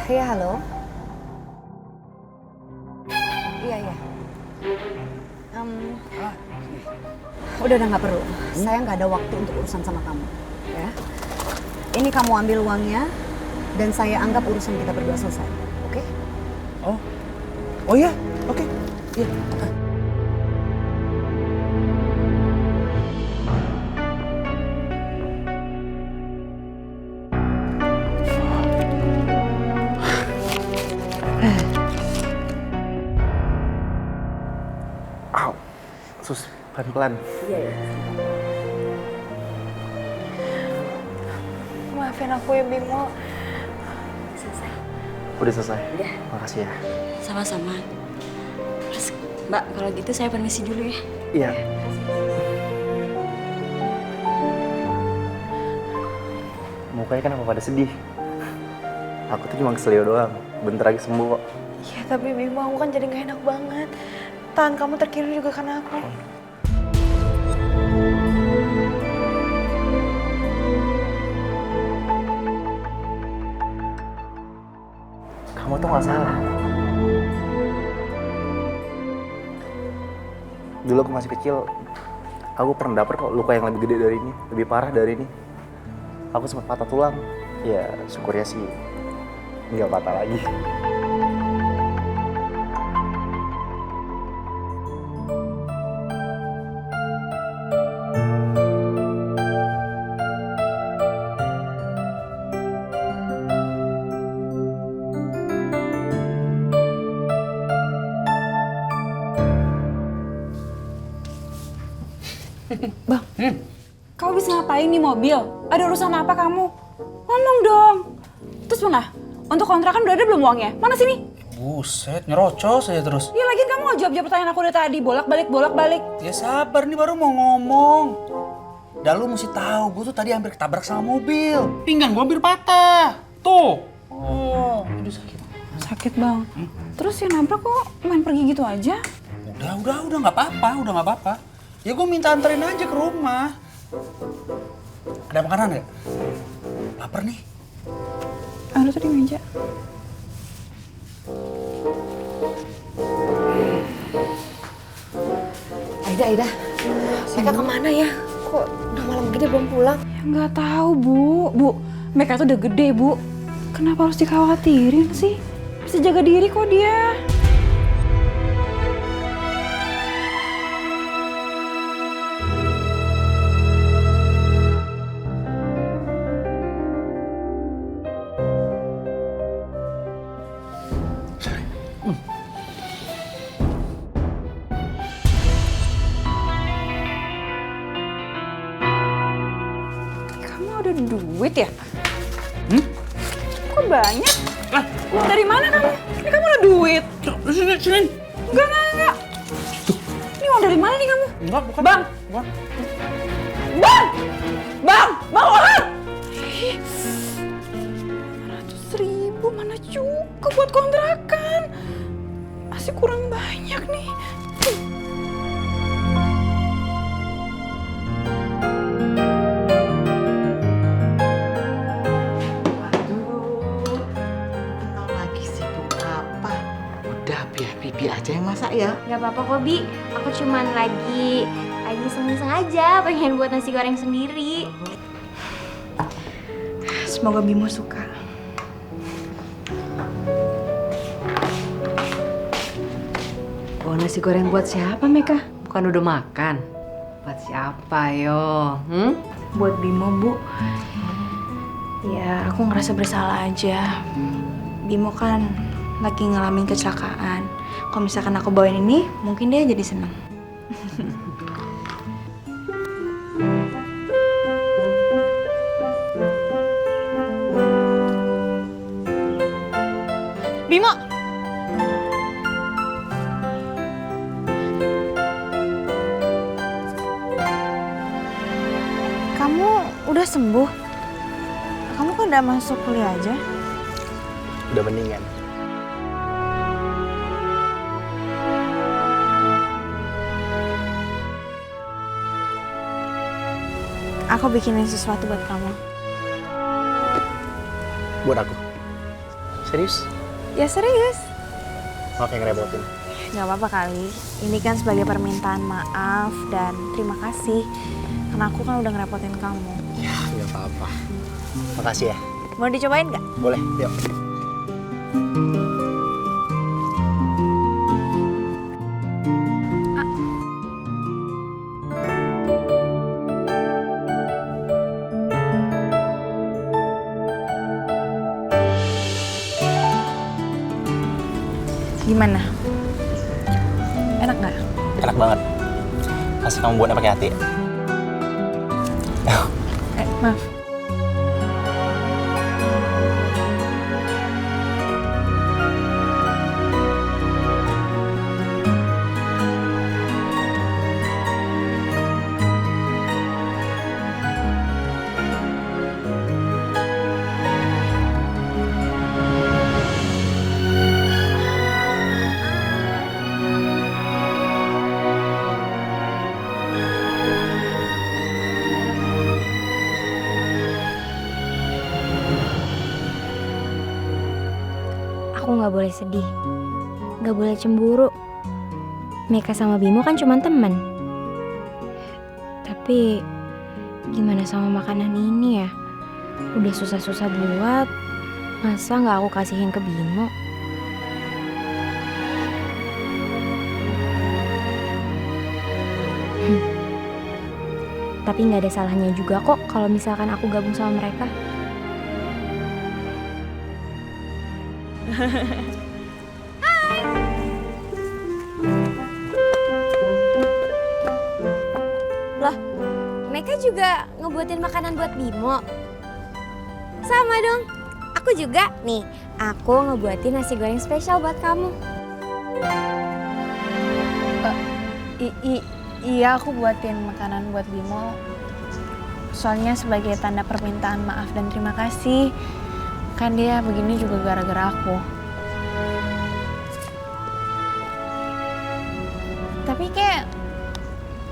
Iya, halo. Iya, iya. Udah nggak perlu. Saya nggak ada waktu untuk urusan sama kamu. Ya. Ini kamu ambil uangnya dan saya anggap urusan kita berdua selesai. Oke? Oh, oh ya, oke. Iya. Au, sus, pelan-pelan. Iya, iya. Maafin aku ya Bimo. Selesai. Udah selesai? Udah. Makasih ya. Sama-sama. Terus, Mbak, kalau gitu saya permisi dulu ya. Iya. Mukanya kenapa pada sedih? Aku tuh cuma keselio doang. Bentar lagi sembuh kok. Iya tapi Bimo aku kan jadi gak enak banget. Tangan kamu terkilir juga karena aku. Kamu tuh gak salah. Dulu aku masih kecil, aku pernah dapet kok luka yang lebih gede dari ini, lebih parah dari ini. Aku sempat patah tulang. Ya, syukurnya sih nggak patah lagi. Bang, kamu bisa ngapain nih mobil? Ada urusan apa kamu? Ngomong dong. Terus mana? Untuk kontrakan udah ada belum uangnya? Mana sini? Buset, nyerocos aja terus. Ya lagian kamu nggak jawab pertanyaan aku dari tadi. Bolak-balik. Ya sabar, nih baru mau ngomong. Dah lu mesti tahu, gue tuh tadi hampir ketabrak sama mobil. Pinggang gue hampir patah. Tuh. Oh, aduh sakit. Sakit bang. Terus yang nabrak kok main pergi gitu aja? Udah nggak apa-apa. Ya gue minta anterin aja ke rumah. Ada makanan nggak? Lapar nih. Ada tuh di meja. Aida. Mereka kemana ya? Kok udah malam gini belum pulang? Ya nggak tahu bu. Mereka tuh udah gede bu. Kenapa harus dikhawatirin sih? Bisa jaga diri kok dia. Kamu ada duit ya? Kok banyak? Uang dari mana kamu? Ini kamu ada duit. Sini. Enggak. Ini uang dari mana nih kamu? Enggak, bukan. Bang! Bukan. Bang, uang! 500.000 mana cukup buat kontrakan? Masih kurang banyak nih. Kenal lagi sibuk apa? Udah biar Bibi aja yang masak ya. Gak apa-apa kok, Bi. Aku cuman lagi iseng-iseng aja pengen buat nasi goreng sendiri. Semoga Bimo suka. Oh, nasi goreng buat siapa, Meka? Bukan udah makan? Buat siapa, yo? Buat Bimo, Bu. Ya, aku ngerasa bersalah aja. Bimo kan lagi ngalamin kecelakaan. Kalau misalkan aku bawain ini, mungkin dia jadi seneng. Bimo! Kamu udah sembuh? Kamu kok udah masuk kuliah aja? Udah mendingan. Aku bikinin sesuatu buat kamu. Buat aku. Serius? Ya serius. Maaf yang ngerepotin. Gak apa-apa kali. Ini kan sebagai permintaan maaf dan terima kasih. Karena aku kan udah ngerepotin kamu. Ya, nggak apa-apa. Makasih ya. Mau dicobain gak? Boleh, yuk. Gimana? Enak gak? Enak banget. Pasti kamu buatnya pakai hati ya? Maaf. Aku nggak boleh sedih, nggak boleh cemburu. Meka sama Bimo kan cuma teman. Tapi gimana sama makanan ini ya? Udah susah-susah buat, masa nggak aku kasihin ke Bimo? Tapi nggak ada salahnya juga kok kalau misalkan aku gabung sama mereka. Loh, Meka juga ngebuatin makanan buat Bimo. Sama dong, aku juga. Nih, aku ngebuatin nasi goreng spesial buat kamu. Iya, aku buatin makanan buat Bimo. Soalnya sebagai tanda permintaan maaf dan terima kasih. Kan dia begini juga gara-gara aku. Tapi kayak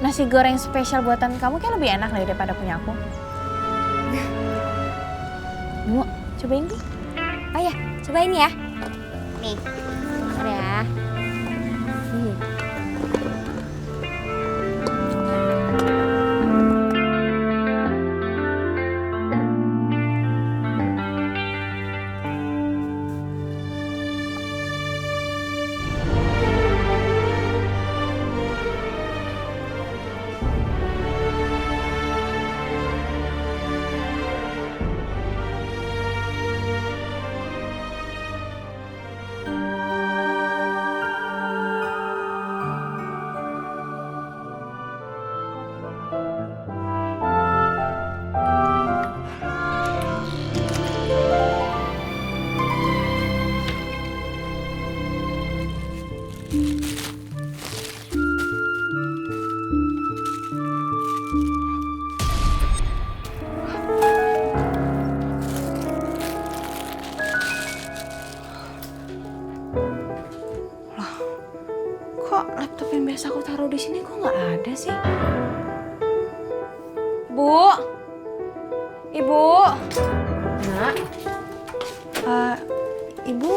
nasi goreng spesial buatan kamu kayak lebih enak daripada punya aku. Bimo, cobain nih. Oh ya, cobain ya. Nih, bentar ya. Kok laptop yang biasa aku taruh di sini kok nggak ada sih? Bu, Ibu. Nak, Ibu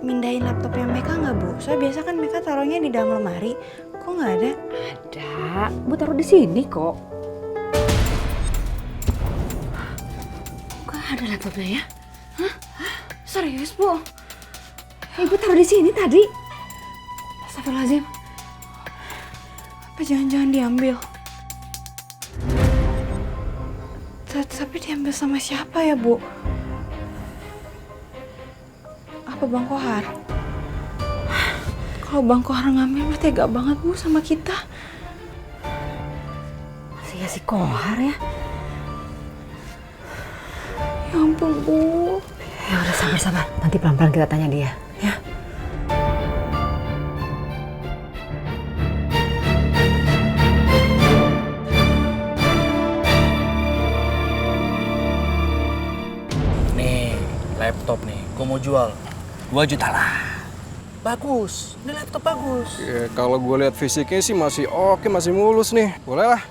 mindahin laptopnya Meka nggak Bu? Soalnya biasa kan Meka taruhnya di dalam lemari. Kok nggak ada? ada. Bu taruh di sini kok. Kok ada laptopnya ya? Hah? Serius, Bu? Ibu taruh di sini tadi. Astagfirullahaladzim. Apa jangan-jangan diambil? Tapi diambil sama siapa ya, Bu? Apa Bang Kohar? Kalau Bang Kohar ngambil, berarti tega banget, Bu, sama kita. Masih si Kohar ya? Ya ampun, Bu. Ya udah sabar-sabar. Nanti pelan-pelan kita tanya dia, ya. Nih, laptop nih, gue mau jual 2 juta lah. Bagus, ini laptop bagus. Ya, kalau gue lihat fisiknya sih masih oke, masih mulus nih. Boleh lah.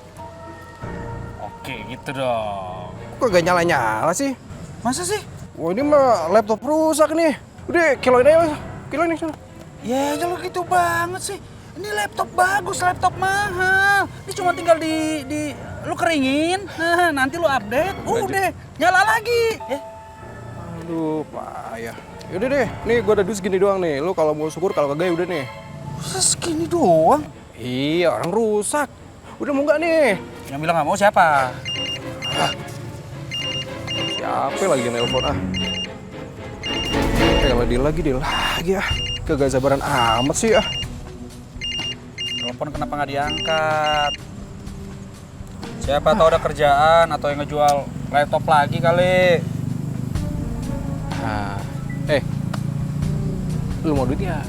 Oke, gitu dong. Kok gak nyala-nyala sih? Masa sih? Wah ini mah laptop rusak nih. Udah kiloin aja, kiloin sana. Ya aja lu gitu banget sih. Ini laptop bagus, laptop mahal. Ini cuma tinggal di lu keringin, nanti lu update, udah nyala lagi. Ya. Aduh, payah. Yaudah deh, nih gua ada duit segini doang nih. Lu kalau mau syukur, kalau kagak ya udah nih. Segini doang? Iya, orang rusak. Udah mau nggak nih? Yang bilang nggak mau siapa? Siapa lagi yang nelpon ah? Dia lagi ah. Kagak sabaran amat sih ah. Telepon kenapa nggak diangkat? Siapa tahu ada kerjaan atau yang ngejual laptop lagi kali. Nah, lu mau duit ya?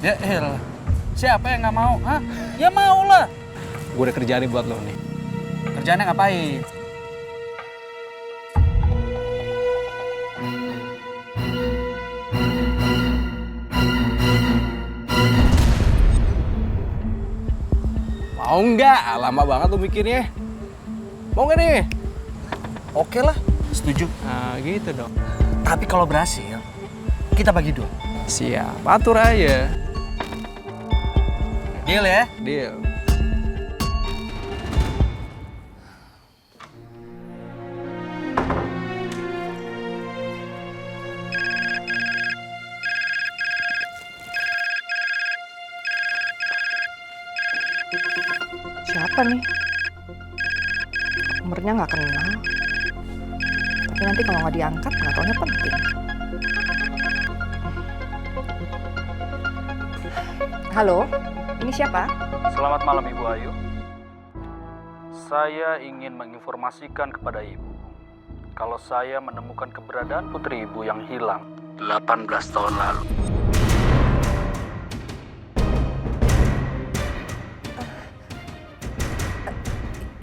Ya elah, siapa yang nggak mau? Hah? Ya mau lah. Gue udah kerjaan nih buat lo nih. Kerjaannya ngapain? Mau nggak? Lama banget tuh mikirnya. Mau nggak nih? Oke lah, setuju. Nah, gitu dong. Tapi kalau berhasil, kita bagi dua. Siap, atur aja. Deal ya? Deal. Siapa nih? Nomornya nggak kenal. Tapi nanti kalau nggak diangkat, nggak taunya penting. Halo, ini siapa? Selamat malam Ibu Ayu. Saya ingin menginformasikan kepada Ibu kalau saya menemukan keberadaan putri Ibu yang hilang 18 tahun lalu.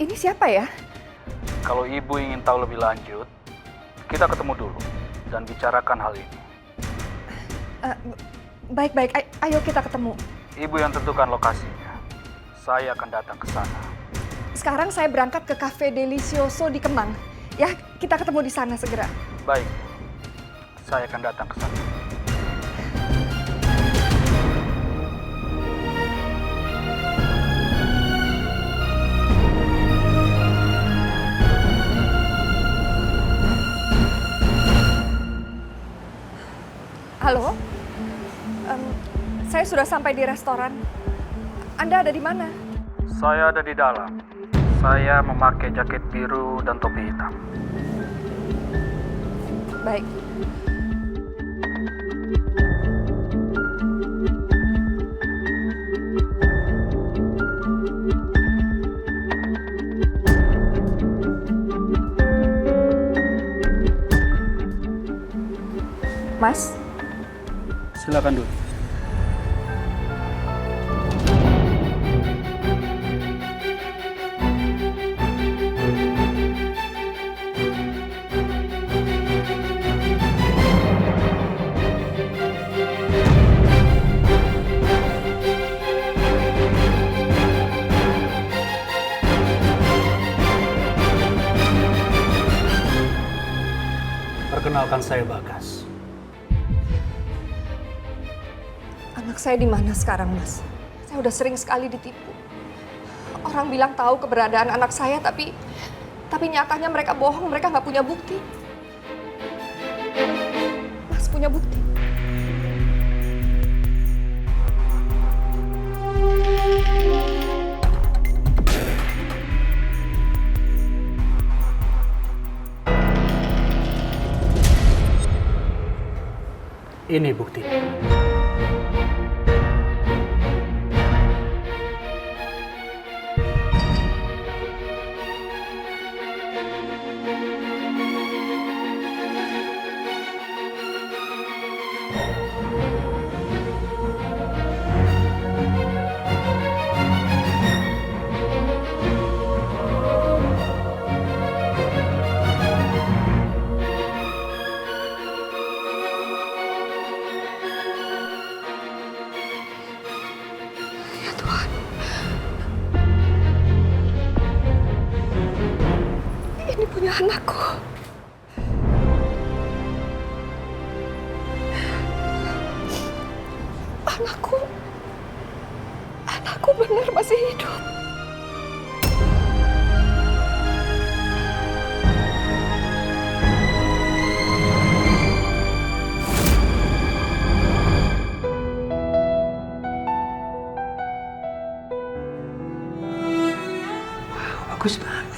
Ini siapa ya? Kalau Ibu ingin tahu lebih lanjut, kita ketemu dulu dan bicarakan hal ini. Baik-baik, ayo kita ketemu. Ibu yang tentukan lokasinya. Saya akan datang ke sana. Sekarang saya berangkat ke Cafe Delicioso di Kemang. Ya, kita ketemu di sana segera. Baik, saya akan datang ke sana. Halo, saya sudah sampai di restoran. Anda ada di mana? Saya ada di dalam. Saya memakai jaket biru dan topi hitam. Baik. Mas? Silakan dulu. Perkenalkan saya Bagas. Anak saya di mana sekarang, Mas? Saya udah sering sekali ditipu. Orang bilang tahu keberadaan anak saya, tapi nyatanya mereka bohong, mereka nggak punya bukti. Mas punya bukti? Ini bukti. Ini punya anakku. Anakku benar masih hidup. Bagus banget.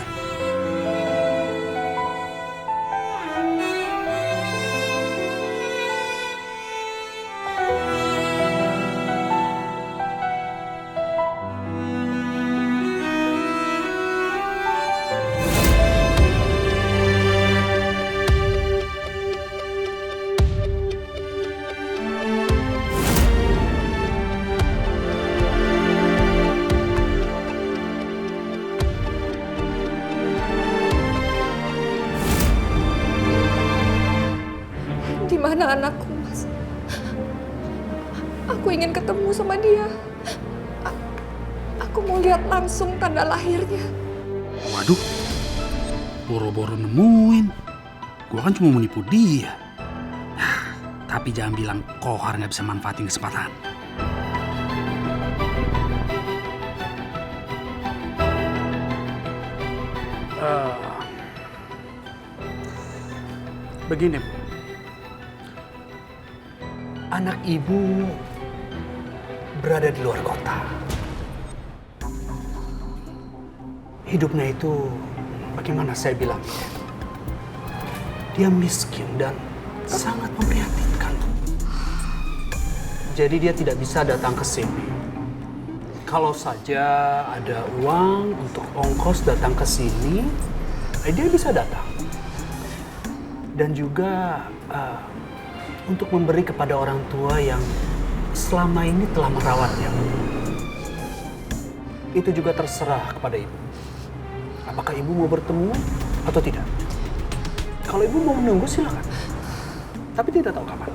Di mana anakku, Mas? Aku ingin ketemu sama dia. Aku mau lihat langsung tanda lahirnya. Waduh, boro-boro nemuin. Gua kan cuma menipu dia. Nah, tapi jangan bilang Kohar nggak bisa manfaatin kesempatan. Begini, Bu. Anak ibu berada di luar kota. Hidupnya itu, bagaimana saya bilang, dia miskin dan sangat memprihatinkan. Jadi dia tidak bisa datang ke sini. Kalau saja ada uang untuk ongkos datang ke sini, dia bisa datang. Dan juga untuk memberi kepada orang tua yang selama ini telah merawatnya. Itu juga terserah kepada ibu. Apakah ibu mau bertemu atau tidak? Kalau ibu mau menunggu silakan. Tapi tidak tahu kapan.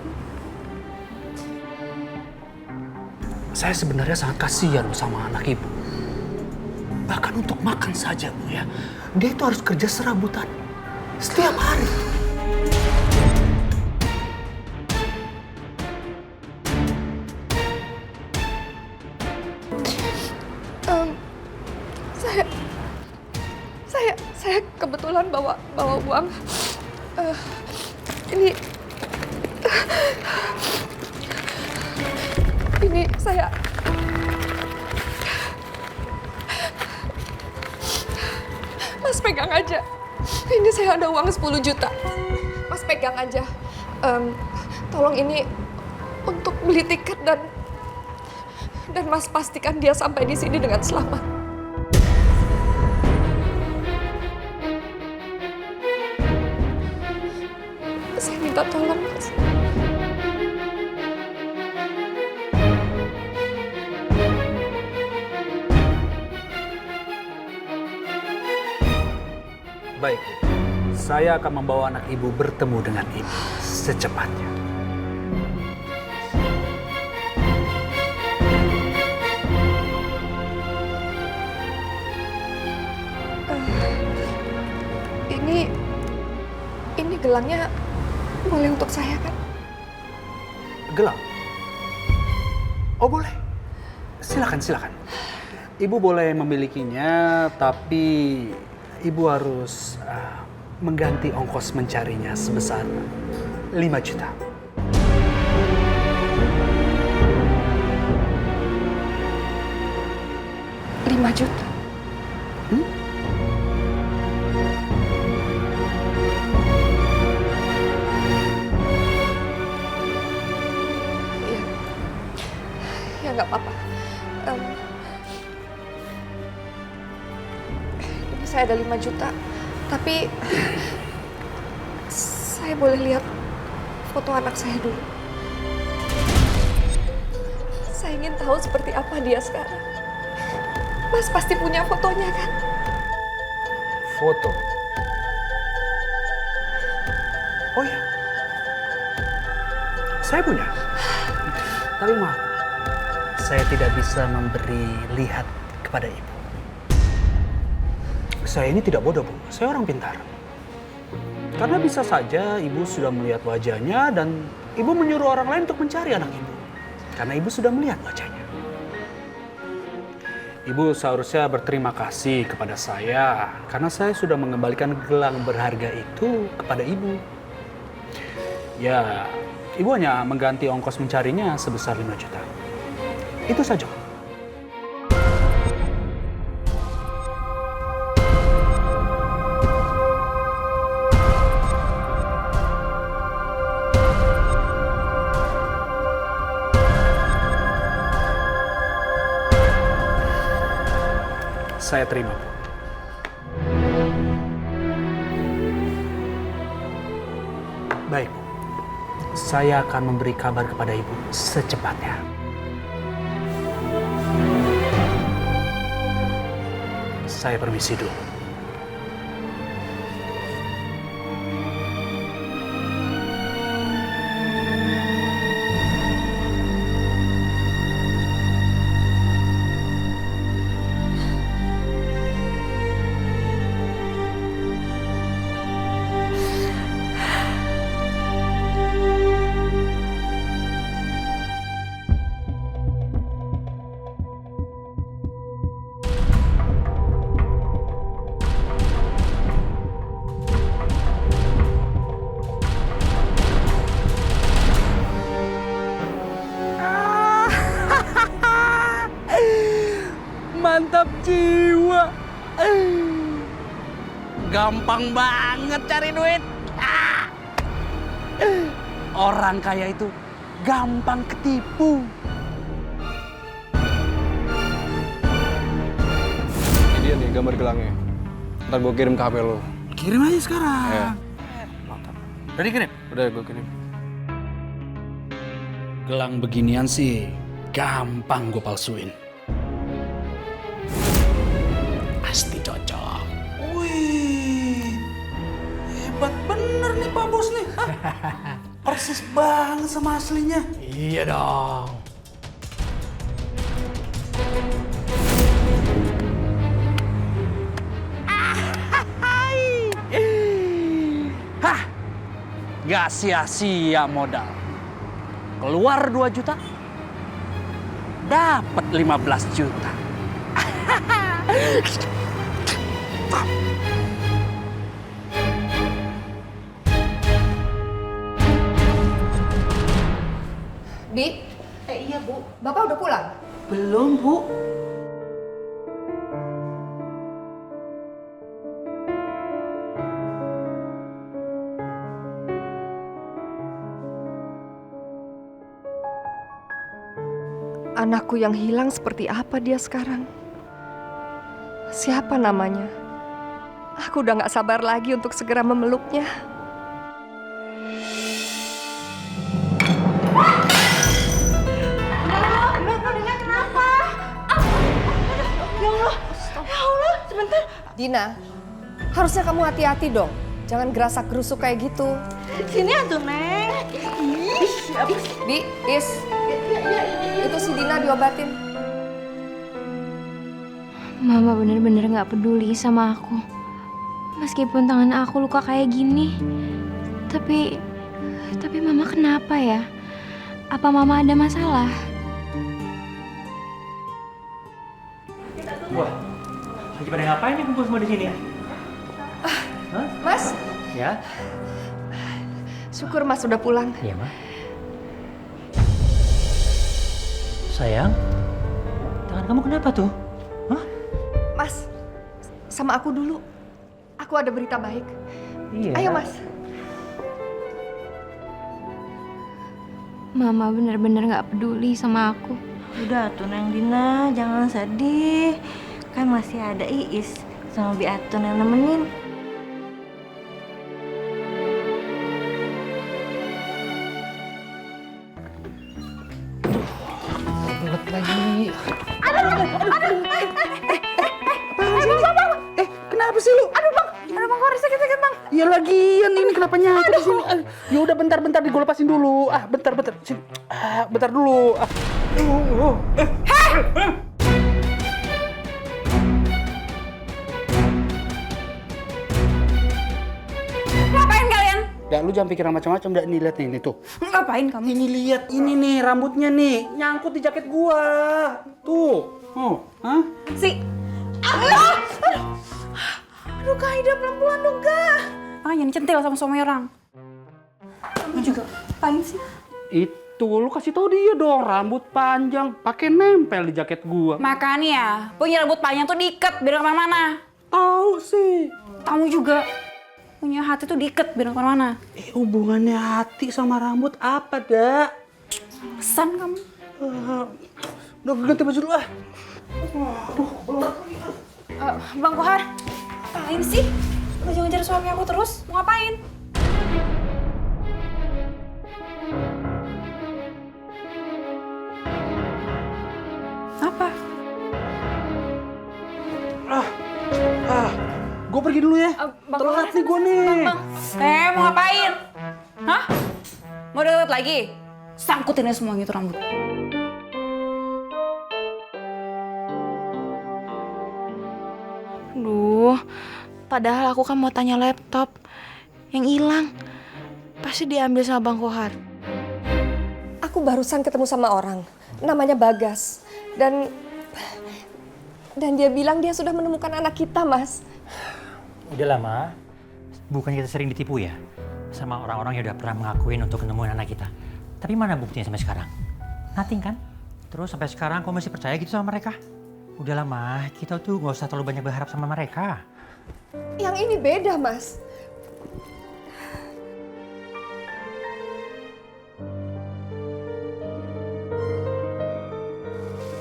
Saya sebenarnya sangat kasihan sama anak ibu. Bahkan untuk makan saja, Bu, ya. Dia itu harus kerja serabutan setiap hari. Saya kebetulan bawa uang. Ini saya. Mas pegang aja. Ini saya ada uang 10 juta. Mas pegang aja. Tolong ini untuk beli tiket dan Mas pastikan dia sampai di sini dengan selamat. Saya minta tolong, Mas. Baik, Bu. Saya akan membawa anak ibu bertemu dengan ibu secepatnya. Ini gelangnya boleh untuk saya kan? Gelang? Oh boleh. Silakan. Ibu boleh memilikinya, tapi ibu harus mengganti ongkos mencarinya sebesar 5 juta. Lima juta? Ya nggak apa-apa. Ini saya ada 5 juta, tapi saya boleh lihat foto anak saya dulu. Saya ingin tahu seperti apa dia sekarang. Mas pasti punya fotonya kan? Foto? Oh ya, saya punya. Tapi maaf, saya tidak bisa memberi lihat kepada ibu. Saya ini tidak bodoh, Bu. Saya orang pintar. Karena bisa saja ibu sudah melihat wajahnya dan ibu menyuruh orang lain untuk mencari anak ibu. karena ibu sudah melihat wajahnya. Ibu seharusnya berterima kasih kepada saya karena saya sudah mengembalikan gelang berharga itu kepada ibu. Ya, ibu hanya mengganti ongkos mencarinya sebesar 5 juta. Itu saja. Saya terima, Bu. Baik, Bu. Saya akan memberi kabar kepada Ibu secepatnya. Saya permisi dulu. Mantap jiwa. Gampang banget cari duit. Orang kaya itu gampang ketipu. Ini dia nih gambar gelangnya. Ntar gue kirim ke HP lo. Kirim aja sekarang. Ya. Udah dikirim? Udah gue kirim. Gelang beginian sih gampang gue palsuin. Pasti cocok. Wih, hebat bener nih Pak Bos nih. Persis banget sama aslinya. Iya dong. Hah, gak sia-sia modal. Keluar 2 juta, dapat 15 juta. Bi? Iya, Bu. Bapak udah pulang? Belum, Bu. Anakku yang hilang seperti apa dia sekarang? Siapa namanya? Aku udah gak sabar lagi untuk segera memeluknya. Dina, harusnya kamu hati-hati dong. Jangan gerasak-gerusuk kayak gitu. Sini atuh, Neng. Bi, Is. Itu si Dina diobatin. Mama bener-bener gak peduli sama aku. Meskipun tangan aku luka kayak gini. Tapi Mama kenapa ya? Apa Mama ada masalah? Wah, lagi pada ngapain nih kumpul semua di sini? Mas, Ya? syukur Mas sudah pulang. Iya, Ma. Sayang, tangan kamu kenapa tuh? Hah? Mas, sama aku dulu. Aku ada berita baik. Iya. Ayo, Mas. Mama bener-bener gak peduli sama aku. Udah tuh Neng Dina, jangan sedih. Kan masih ada Iis sama Bi Atun yang nemenin. Belet lagi. Kenapa sih lu? Aduh, Bang. Aduh, Bang, kok sakit-sakit, Bang? Ya lagian ini kenapa nyangkut di sini? Ya udah bentar gue lepasin dulu. Bentar. Sini. Bentar dulu. Ngapain kalian? Dan lu jangan pikir macam-macam, dah. Nih, lihat nih tuh. Ngapain kamu? Ini lihat, ini nih rambutnya nih, nyangkut di jaket gua. Tuh. Oh, hah? Aduh, Kak Ida, pelan-pelan dong, Kak. Makanya dicentil sama suami orang. Kamu juga ngapain sih? Itu, lu kasih tau dia dong, rambut panjang, pakai nempel di jaket gua. Makanya, punya rambut panjang tuh diikat biar kemana-mana. Tahu sih. Kamu juga punya hati tuh diikat biar kemana-mana. Hubungannya hati sama rambut apa, Dak? Pesan kamu. Udah ganti baju dulu ah. Bang Kohar, ngapain sih? Ngejar-ngejar suami aku terus, mau ngapain? Apa? Gue pergi dulu ya. Telat nih gue nih. Mau ngapain? Hah? Mau deket lagi? Sangkutin aja semuanya itu rambut. Duh, padahal aku kan mau tanya laptop yang hilang. Pasti diambil sama Bang Kohar. Aku barusan ketemu sama orang, namanya Bagas. Dan dia bilang dia sudah menemukan anak kita, Mas. Udah lama, bukannya kita sering ditipu ya? Sama orang-orang yang udah pernah mengakuin untuk nemuin anak kita. Tapi mana buktinya sampai sekarang? Nothing kan? Terus sampai sekarang kau masih percaya gitu sama mereka? Udah lama, kita tuh gak usah terlalu banyak berharap sama mereka. Yang ini beda, Mas.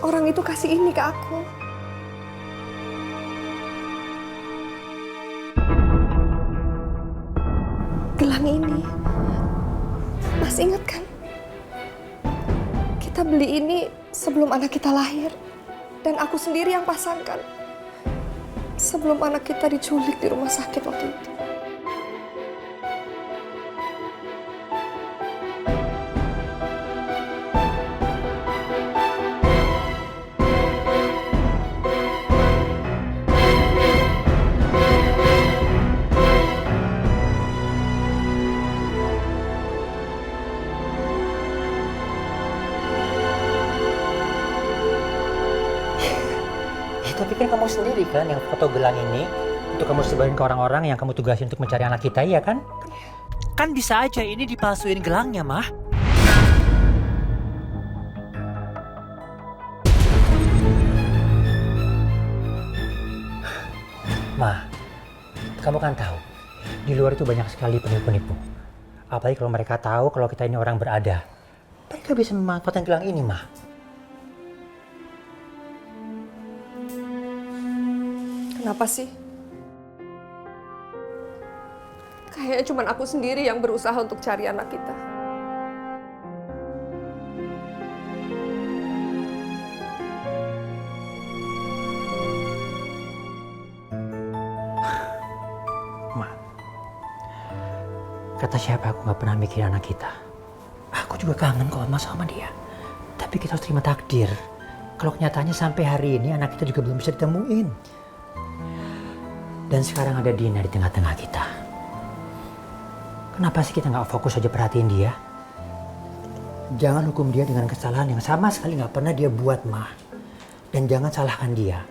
Orang itu kasih ini ke aku. Gelang ini. Mas ingat kan? Kita beli ini sebelum anak kita lahir. Dan aku sendiri yang pasangkan. Sebelum anak kita diculik di rumah sakit waktu itu. Tapi kan kamu sendiri kan yang foto gelang ini untuk kamu sebarin ke orang-orang yang kamu tugasin untuk mencari anak kita, iya kan? Kan bisa aja ini dipalsuin gelangnya, Mah. Mah, kamu kan tahu, di luar itu banyak sekali penipu-penipu. Apalagi kalau mereka tahu kalau kita ini orang berada. Mereka bisa memanfaatkan gelang ini, Mah. Kenapa sih? Kayaknya cuma aku sendiri yang berusaha untuk cari anak kita. Ma, kata siapa aku gak pernah mikirin anak kita. Aku juga kangen kok sama dia. Tapi kita harus terima takdir. Kalau kenyataannya sampai hari ini anak kita juga belum bisa ditemuin. Dan sekarang ada Dina di tengah-tengah kita. Kenapa sih kita nggak fokus aja perhatiin dia? Jangan hukum dia dengan kesalahan yang sama sekali nggak pernah dia buat, Mah. Dan jangan salahkan dia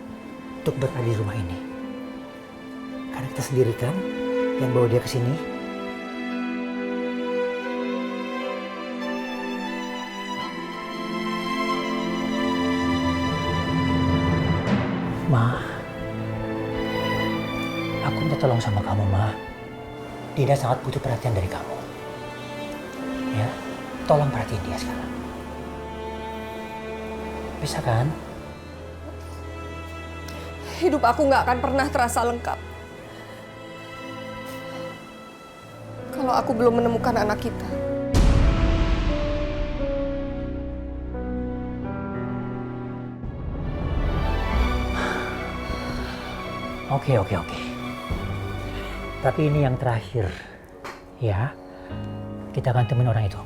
untuk berada di rumah ini. Karena kita sendiri kan yang bawa dia ke sini. Ma, aku minta tolong sama kamu, Ma. Dina sangat butuh perhatian dari kamu. Ya, tolong perhatiin dia sekarang. Bisa kan? Hidup aku nggak akan pernah terasa lengkap kalau aku belum menemukan anak kita. Oke. Tapi ini yang terakhir. Ya, kita akan temuin orang itu.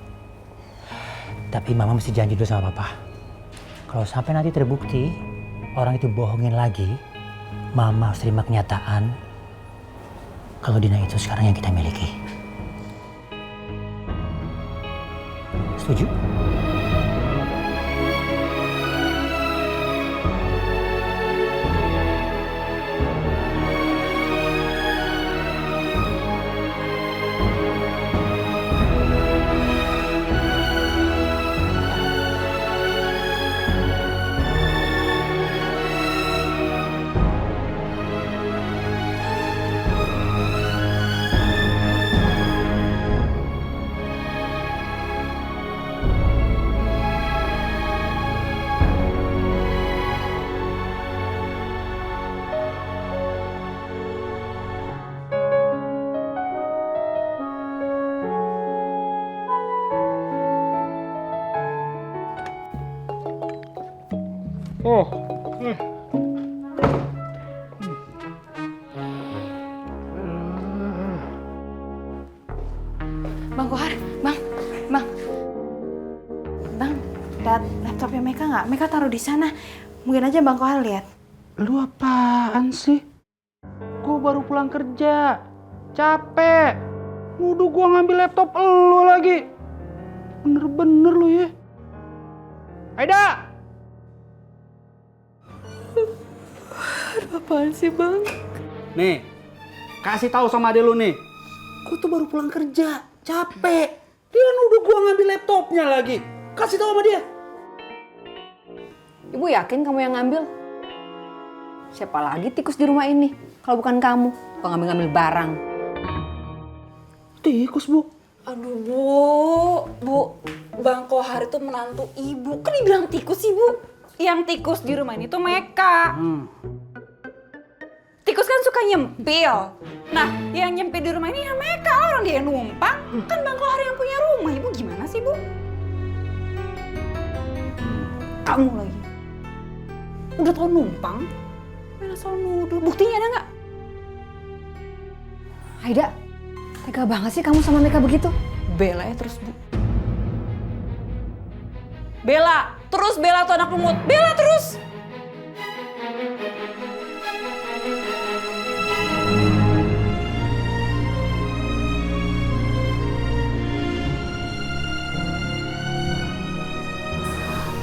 Tapi Mama mesti janji dulu sama Papa. Kalau sampai nanti terbukti orang itu bohongin lagi, Mama harus terima kenyataan kalau Dina itu sekarang yang kita miliki. Setuju? Oh. Bang Kohar, bang. Bang, lihat laptopnya Meka nggak? Meka taruh di sana. Mungkin aja Bang Kohar lihat. Lu apaan sih? Gua baru pulang kerja. Capek. Nuduh gua ngambil laptop lu lagi. Bener-bener lu ya. Aida! Apaan sih bang? Nih, kasih tahu sama adek lu nih. Gua tuh baru pulang kerja, capek. Dia nuduh gua ngambil laptopnya lagi. Kasih tahu sama dia. Ibu yakin kamu yang ngambil? Siapa lagi tikus di rumah ini? Kalau bukan kamu, kok ngambil-ngambil barang. Tikus, Bu. Aduh, Bu. Bang Kohar itu menantu ibu. Kan dibilang tikus sih, Bu. Yang tikus di rumah ini tuh Meka. Tikus kan suka nyempil. Nah, yang nyempil di rumah ini ya Meka. Orang dia yang numpang. Kan Bang Kohar yang punya rumah. Ibu gimana sih, Bu? Kamu lagi. Udah tau numpang. Mana soal nuduh. Buktinya ada nggak? Aida, tega banget sih kamu sama Meka begitu. Bela ya terus, Bu. Bela, terus Bela tuh anak lumut. Bela terus.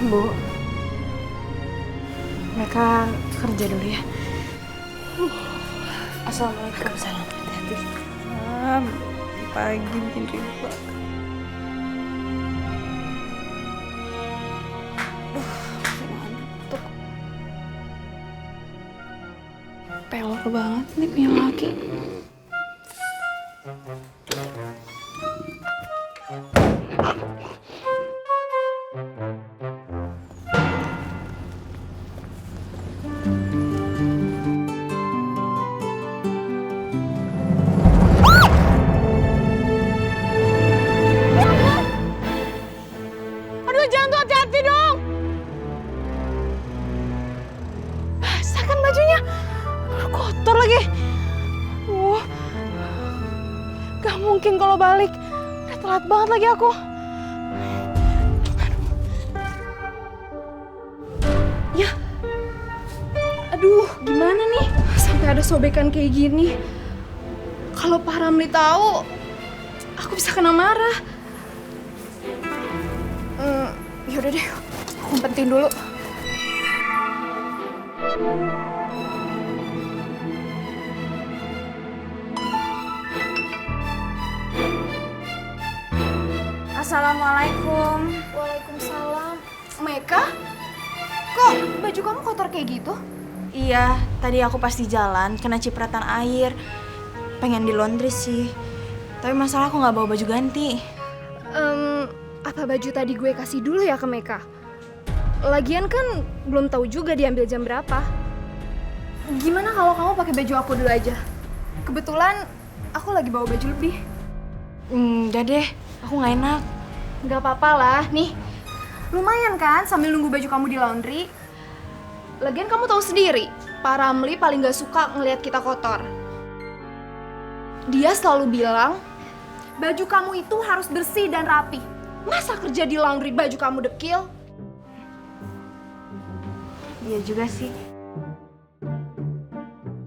Bu, mereka kerja dulu ya. Assalamualaikum. Salam. Hati-hati. Pagi bikin riba. Pelor banget nih punya laki. Aduh, jangan tuh, hati-hati dong. Basah kan bajunya? Kotor lagi. Gak mungkin kalau balik. Udah telat banget lagi aku. Ya. Aduh, gimana nih? Sampai ada sobekan kayak gini. Kalau Pak Ramli tahu, aku bisa kena marah. Yaudah deh, aku umpetin dulu. Assalamualaikum. Waalaikumsalam. Meka? Kok baju kamu kotor kayak gitu? Iya, tadi aku pas di jalan kena cipratan air. Pengen di laundry sih. Tapi masalah aku nggak bawa baju ganti. Apa baju tadi gue kasih dulu ya ke Meka? Lagian kan belum tahu juga diambil jam berapa. Gimana kalau kamu pakai baju aku dulu aja? Kebetulan aku lagi bawa baju lebih. Udah deh, aku nggak enak. Nggak apa-apa lah, nih. Lumayan kan sambil nunggu baju kamu di laundry. Lagian kamu tahu sendiri, Pak Ramli paling nggak suka ngelihat kita kotor. Dia selalu bilang, baju kamu itu harus bersih dan rapi. Masa kerja di laundry baju kamu dekil? Iya juga sih.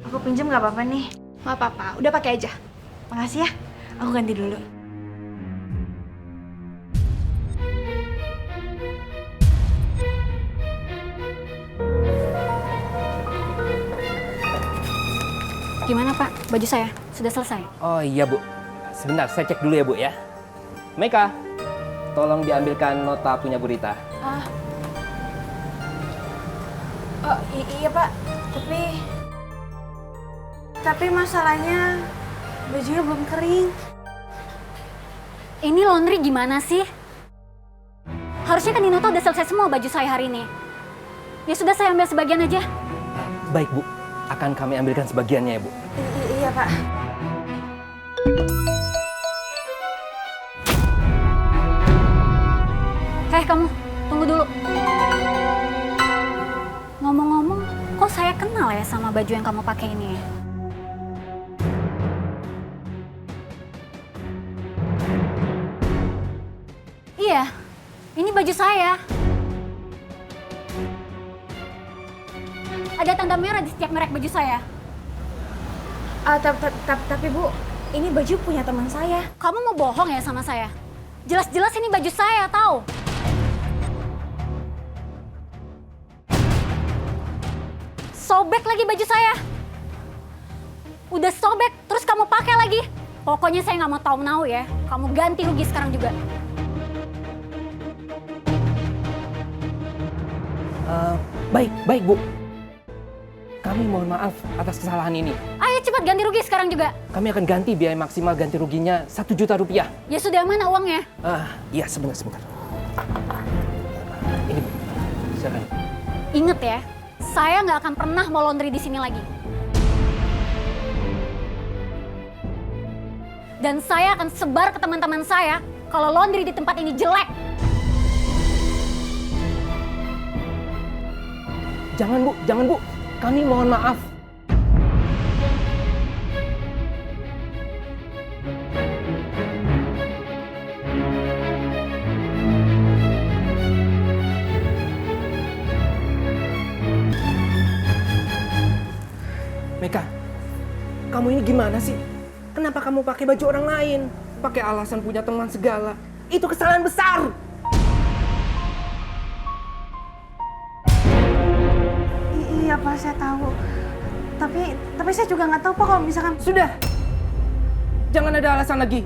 Aku pinjam nggak apa-apa nih? Nggak apa-apa, udah pakai aja. Makasih ya, aku ganti dulu. Gimana Pak? Baju saya sudah selesai? Oh iya Bu, sebentar saya cek dulu ya Bu ya. Meka, tolong diambilkan nota punya Bu Rita. Iya Pak, tapi masalahnya bajunya belum kering. Ini laundry gimana sih? Harusnya kan di nota udah selesai semua baju saya hari ini. Ya sudah, saya ambil sebagian aja. Baik Bu, akan kami ambilkan sebagiannya ya Bu. Iya Pak. Hei kamu, tunggu dulu. Ngomong-ngomong, kok saya kenal ya sama baju yang kamu pakai ini ya? Iya, ini baju saya. Ada tanda merah di setiap merek baju saya. Tapi Bu, ini baju punya teman saya. Kamu mau bohong ya sama saya? Jelas-jelas ini baju saya, tahu? Sobek lagi baju saya. Udah sobek, terus kamu pakai lagi. Pokoknya saya nggak mau tahu menau ya. Kamu ganti rugi sekarang juga. Baik Bu. Kami mohon maaf atas kesalahan ini. Ayo cepat ganti rugi sekarang juga. Kami akan ganti biaya maksimal ganti ruginya 1 juta rupiah. Ya sudah, mana uangnya? Iya sebentar. Ini Bu, silakan. Ingat ya, saya nggak akan pernah mau laundry di sini lagi. Dan saya akan sebar ke teman-teman saya kalau laundry di tempat ini jelek. Jangan Bu. Kami mohon maaf. Meka, kamu ini gimana sih? Kenapa kamu pakai baju orang lain? Pakai alasan punya teman segala. Itu kesalahan besar. Iya Pak, saya tahu. Tapi saya juga nggak tahu Pak kalau misalkan... Sudah. Jangan ada alasan lagi.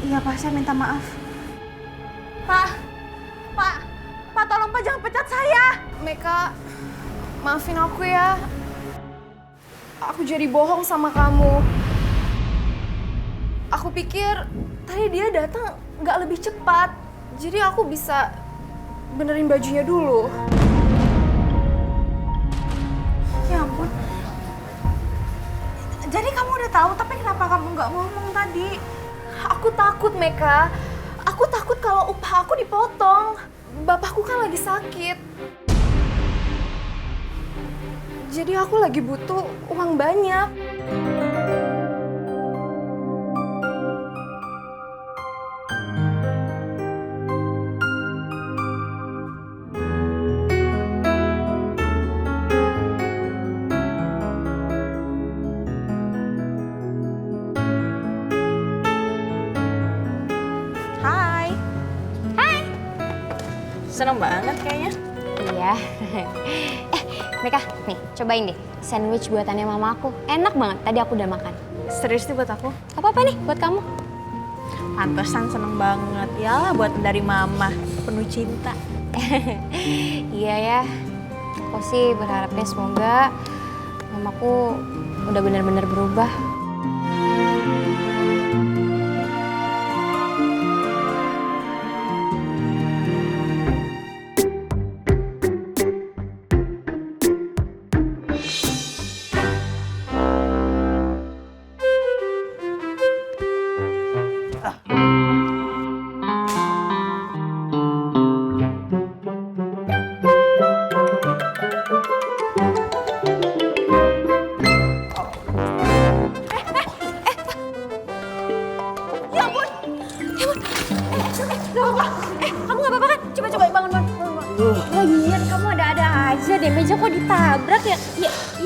Iya Pak, saya minta maaf. Pak, tolong Pak jangan pecat saya. Meka, maafin aku ya. Aku jadi bohong sama kamu. Aku pikir tadi dia datang nggak lebih cepat. Jadi aku bisa benerin bajunya dulu. Ya ampun. Jadi kamu udah tahu, tapi kenapa kamu nggak ngomong tadi? Aku takut, Meka. Aku takut kalau upah aku dipotong. Bapakku kan lagi sakit. Jadi aku lagi butuh uang banyak. Seneng banget kayaknya. Iya. Meka, nih cobain deh sandwich buatannya mama aku. Enak banget, tadi aku udah makan. Serius nih buat aku? Apa-apa nih buat kamu? Pantesan seneng banget. Ya buatan dari mama, penuh cinta. Iya ya, aku sih berharapnya semoga mamaku udah benar-benar berubah.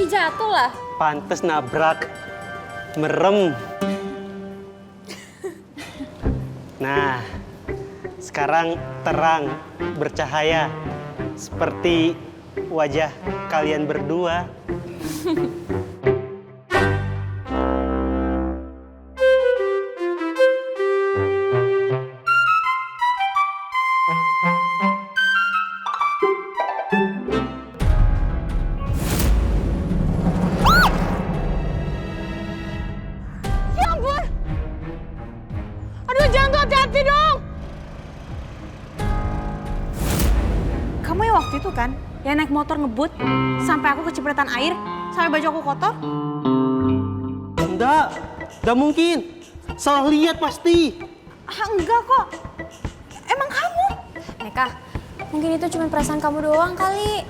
Jatuh lah. Pantes nabrak. Merem. Nah, sekarang terang, bercahaya. seperti wajah kalian berdua. Ya ampun! Aduh, jangan tuh, hati-hati dong! Kamu yang waktu itu kan, yang naik motor ngebut, sampai aku kecipratan air, sampai baju aku kotor? Enggak mungkin. Salah lihat pasti. Ah, enggak kok. Emang kamu? Meka, mungkin itu cuma perasaan kamu doang kali.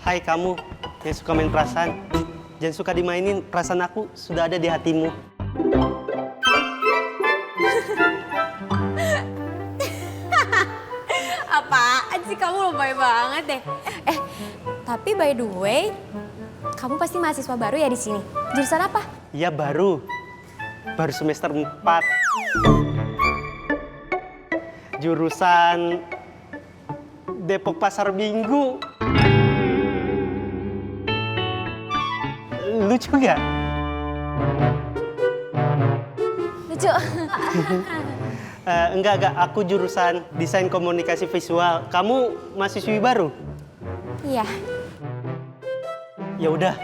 Hai kamu yang suka main perasaan. Jangan suka dimainin, perasaan aku sudah ada di hatimu. Apaan sih kamu lebay banget deh. Tapi by the way, kamu pasti mahasiswa baru ya di sini. Jurusan apa? Ya baru semester 4. Jurusan Depok Pasar Minggu. Lucu gak? Lucu. Enggak, aku jurusan desain komunikasi visual. Kamu mahasiswi baru? Iya. Ya udah,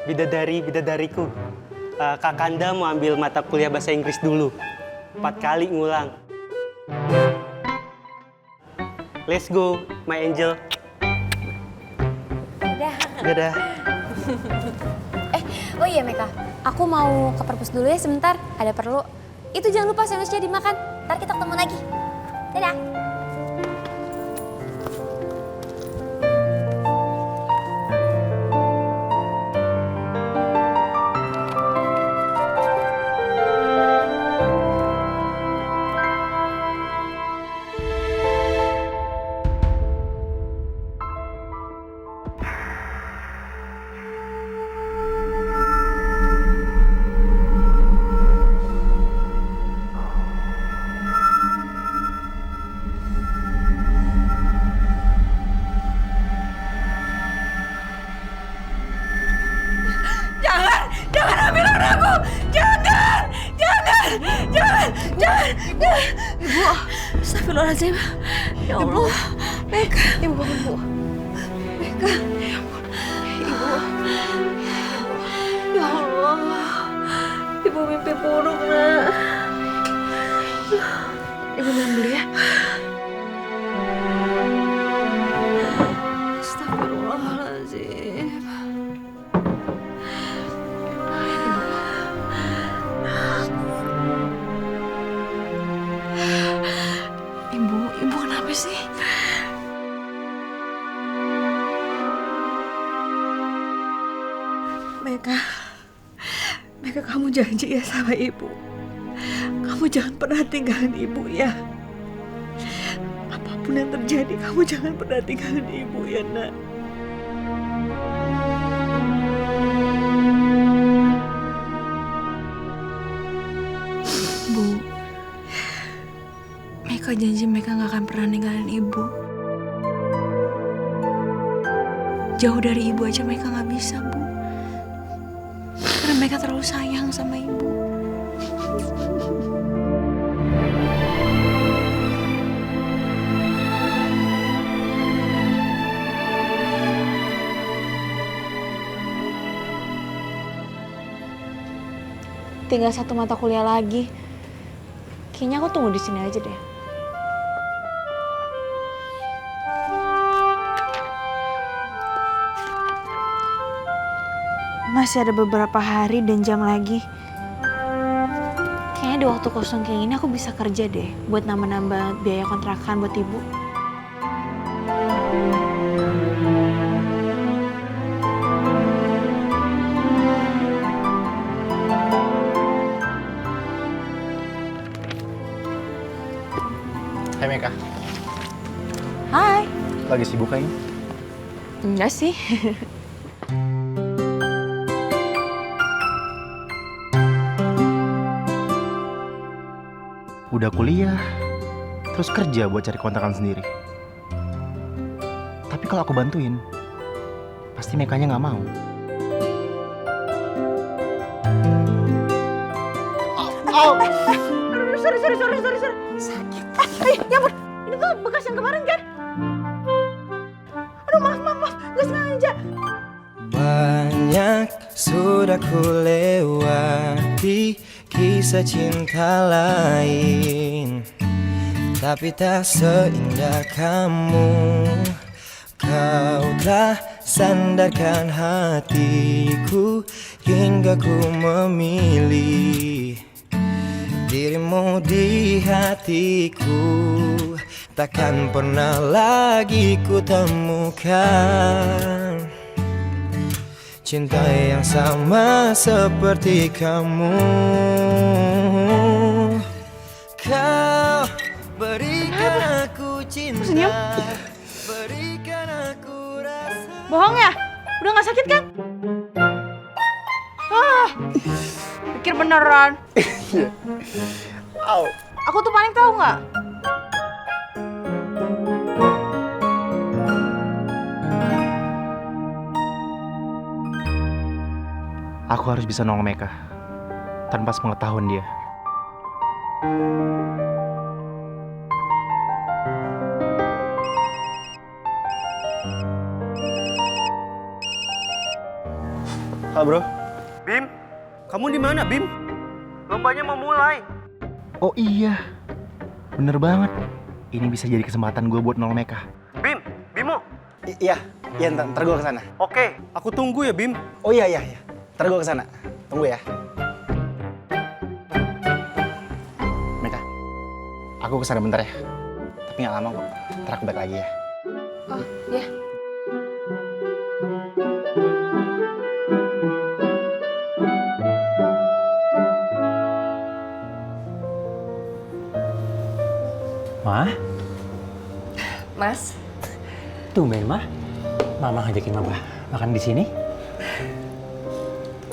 bidadariku. Kakanda mau ambil mata kuliah bahasa Inggris dulu. 4 kali ngulang. Let's go, my angel. Dadah. Oh iya Meka, aku mau ke perpus dulu ya sebentar. Ada perlu. Itu jangan lupa sandwichnya dimakan. Ntar kita ketemu lagi. Dadah. Jangan ambil anakku! Jangan! Ibu, astagfirullahaladzim. Ya Allah. Meka. Ibu. Meka. Ya ampun. Ibu. Ya Allah. Ibu mimpi buruk, nak. Ibu minum dulu ya. Astagfirullahaladzim. Ibu kenapa sih? Meka, kamu janji ya sama ibu. Kamu jangan pernah tinggalin ibu ya. Apapun yang terjadi, kamu jangan pernah tinggalin ibu ya, nak. Bu, Meka janji Meka gak akan pernah ninggalin ibu. Jauh dari ibu aja Meka gak bisa, Bu. Karena Meka terlalu sayang sama ibu. Tinggal 1 mata kuliah lagi. Kayaknya aku tunggu di sini aja deh. Masih ada beberapa hari dan jam lagi. Kayaknya di waktu kosong kayak gini aku bisa kerja deh buat nambah-nambah biaya kontrakan buat ibu. Hai Meka. Hai. Lagi sibuk kayaknya? Enggak sih. Udah kuliah, terus kerja buat cari kontrakan sendiri. Tapi kalau aku bantuin, pasti Mekanya nggak mau. Sorry. Sakit. Ya ampun, ini tuh bekas yang kemarin kan? Aduh, maaf. Gak sengaja. Banyak sudah ku lewati kisah cinta lain, tapi tak seindah kamu. Kau telah sandarkan hatiku hingga ku memilih dirimu di hatiku. Takkan pernah lagi ku temukan cinta yang sama seperti kamu. Kau berikan aku cinta, berikan aku rasa. Bohong ya? Udah gak sakit kan? Pikir beneran. Aku tuh panik tahu nggak? Aku harus bisa nolong Meka tanpa sepengetahuan dia. Halo bro. Bim, kamu di mana Bim? Lombanya mau mulai. Oh iya, bener banget. Ini bisa jadi kesempatan gue buat nolong Meka. Bimo. Iya, ntar gue kesana. Oke, aku tunggu ya Bim. Oh iya. Ntar gue kesana. Tunggu ya. Meka, aku kesana bentar ya. Tapi gak lama kok. Ntar aku balik lagi ya. Oh, ya. Ma? Mas, Tumben, Ma. Mama ngajakin Mama makan di sini.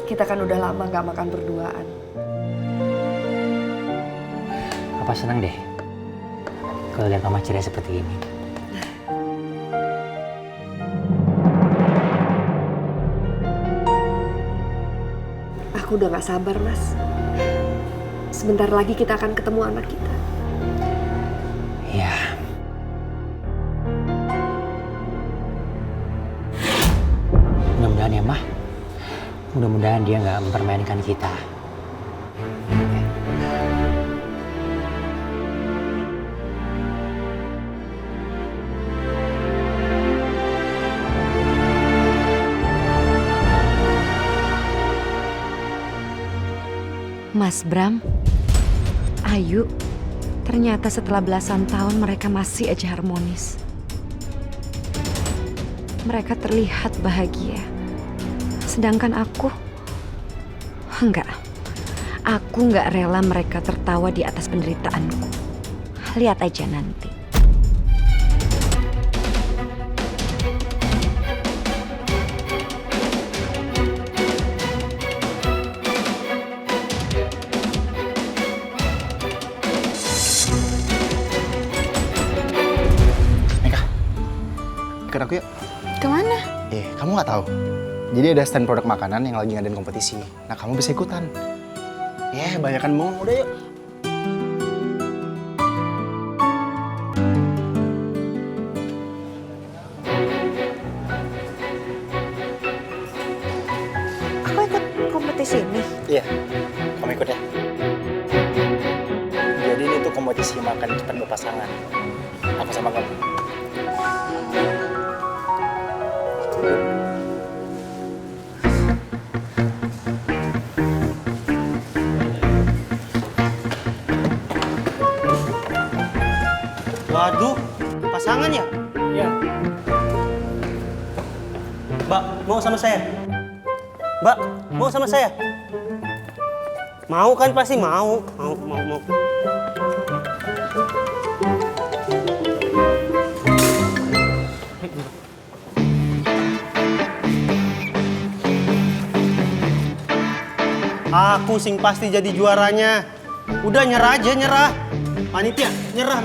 kita kan udah lama gak makan berduaan. Papa senang deh kalau lihat Mama ceria seperti ini. Aku udah gak sabar, Mas. Sebentar lagi kita akan ketemu anak kita. Iya. Mudah-mudahan ya, Mah. Mudah-mudahan dia nggak mempermainkan kita. Mas Bram, Ayu, ternyata setelah belasan tahun mereka masih aja harmonis. Mereka terlihat bahagia. Sedangkan aku, enggak. Aku enggak rela mereka tertawa di atas penderitaanku. Lihat aja nanti. Ikut aku yuk. Kemana? Kamu nggak tahu. Jadi ada stand produk makanan yang lagi ngadain kompetisi. Nah, kamu bisa ikutan. Banyakan mau. Udah yuk. Aku ikut kompetisi ini. Iya, kamu ikut ya. Jadi ini tuh kompetisi makan cepat berpasangan. Aku sama kamu. Waduh, pasangan ya? Iya. Mbak, mau sama saya? Mbak, mau sama saya? Mau kan pasti mau. Mau. Aku sing pasti jadi juaranya. Udah nyerah aja, nyerah. Panitia, nyerah.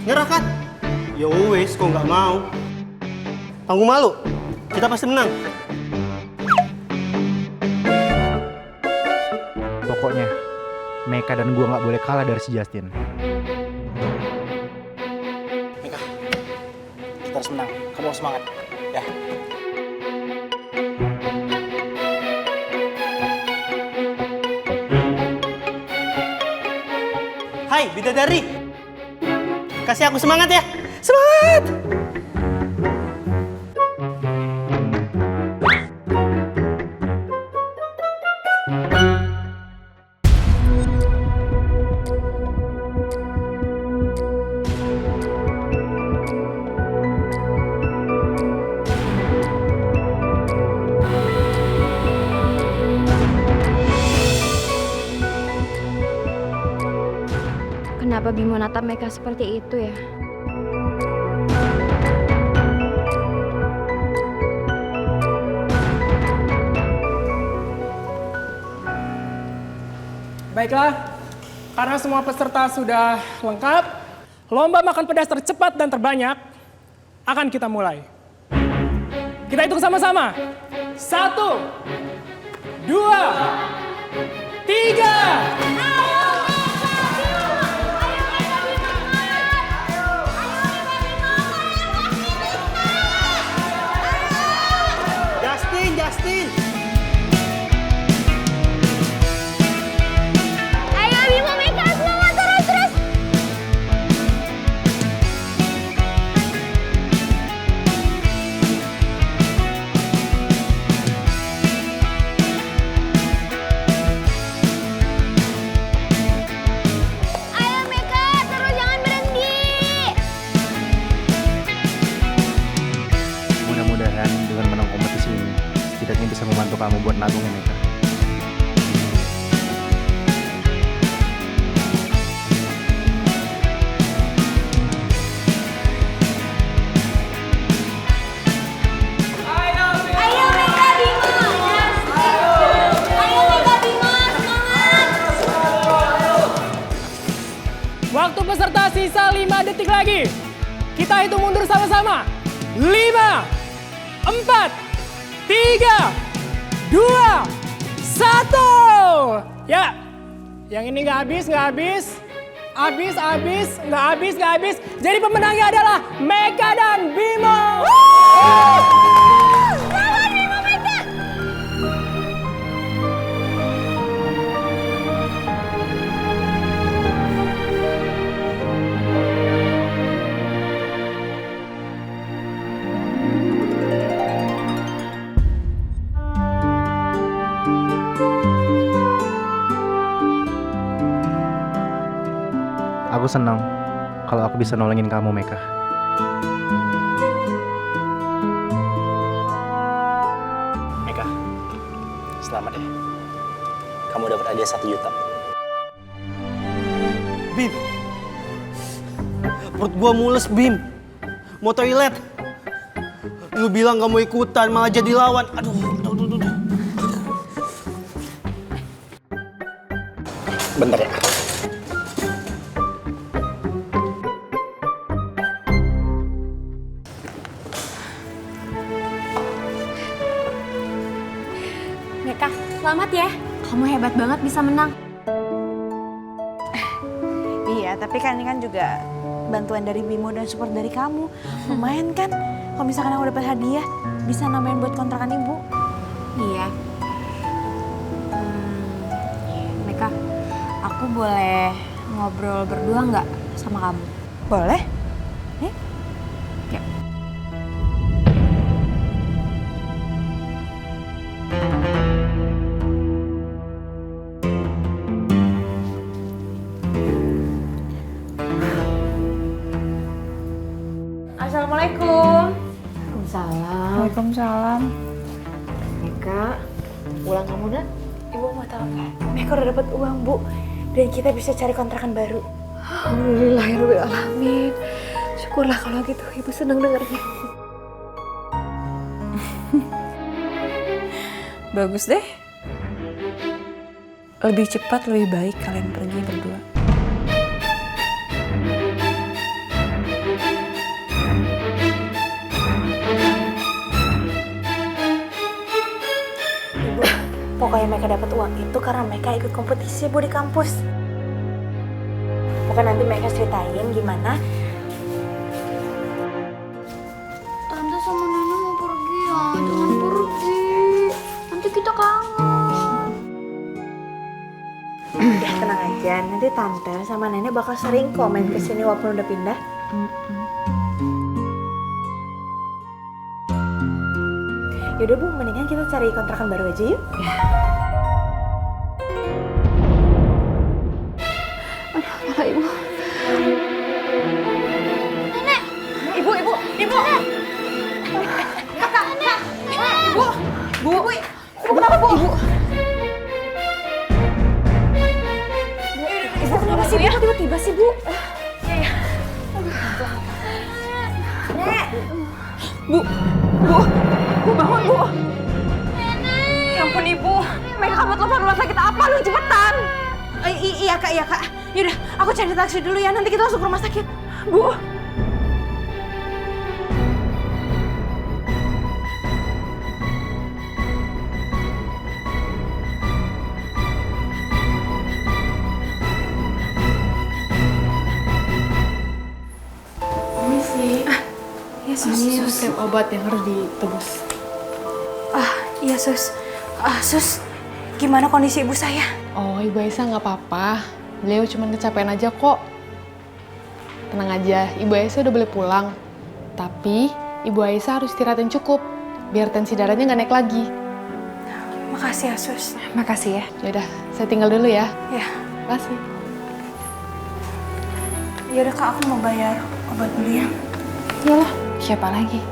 Nyerah kan? Ya wes, kok nggak mau. Kamu malu? Kita pasti menang. Pokoknya, Meka dan gue nggak boleh kalah dari si Justin. Meka, kita harus menang. Kamu harus semangat, ya. Hai, bidadari. Kasih aku semangat ya. Semangat! Kenapa Bimo natap Meka seperti itu ya? Baiklah, karena semua peserta sudah lengkap, lomba makan pedas tercepat dan terbanyak akan kita mulai. Kita hitung sama-sama. 1, 2, 3. Justin! Ayo Bimo, Meka, semangat terus! Ayo Meka, terus jangan berhenti! Mudah-mudahan dengan menang kompetisi ini, setidaknya bisa membantu kamu buat nabungnya, Meka. Ayo Meka, Bimo! Ayo Meka, Bimo, semangat! Waktu peserta sisa 5 detik lagi. Kita hitung mundur sama-sama. 5, 4, 3, 2, 1. Ya, yang ini nggak habis. Habis, nggak habis. Jadi pemenangnya adalah Meka dan Bimo. Selamat Bimo, Meka! Aku senang kalau aku bisa nolongin kamu, Meka. Meka, selamat ya. Kamu dapat hadiah 1 juta. Bim! Perut gua mules, Bim. Mau toilet. Lu bilang gak mau ikutan, malah jadi lawan. Aduh. Bentar ya. Meka, selamat ya. Kamu hebat banget bisa menang. Iya, tapi kan ini kan juga bantuan dari Bimo dan support dari kamu. Lumayan kan? Kalau misalkan aku dapat hadiah, bisa namain buat kontrakan ibu. Iya. Meka, aku boleh ngobrol berdua nggak sama kamu? Boleh. Yuk. Assalamualaikum. Waalaikumsalam. Waalaikumsalam. Meka, pulang kamu nak? Ibu mau tahu nggak? Meka udah dapat uang, Bu. Dan kita bisa cari kontrakan baru. Alhamdulillahirrahmanirrahim. Syukurlah kalau gitu, Ibu senang dengarnya. Bagus deh. Lebih cepat, lebih baik kalian pergi berdua. supaya mereka dapat uang itu karena mereka ikut kompetisi Bu di kampus. Bukan nanti mereka ceritain gimana. Tante sama nenek mau pergi ya, jangan pergi. Nanti kita kangen. Udah tenang aja, nanti tante sama nenek bakal sering kok main kesini walaupun udah pindah. Yaudah Bu, mendingan kita cari kontrakan baru aja yuk. Ya. Malah Ibu. Nenek! Ibu! Kakak! Ibu! Ibu kenapa Bu? Ibu kenapa sih? Ibu tiba-tiba sih Bu. Nek! Bu bangun Bu. Ya ampun Ibu, mereka kamu telepon rumah sakit apa lu, cepetan. Iya kak. Yaudah, aku cari taksi dulu ya, nanti kita langsung ke rumah sakit. Bu. Permisi. Iya Sus. Ini resep obat yang harus ditebus. Iya Sus. Sus, gimana kondisi ibu saya? Oh, Ibu Aisyah nggak apa-apa. Beliau cuma kecapean aja kok. Tenang aja, Ibu Aisyah udah boleh pulang. Tapi Ibu Aisyah harus istirahat yang cukup, biar tensi darahnya nggak naik lagi. Makasih ya Sus. Makasih ya. Yaudah, saya tinggal dulu ya. Ya. Makasih. Yaudah Kak, aku mau bayar obat dulu ya. Iyalah, siapa lagi?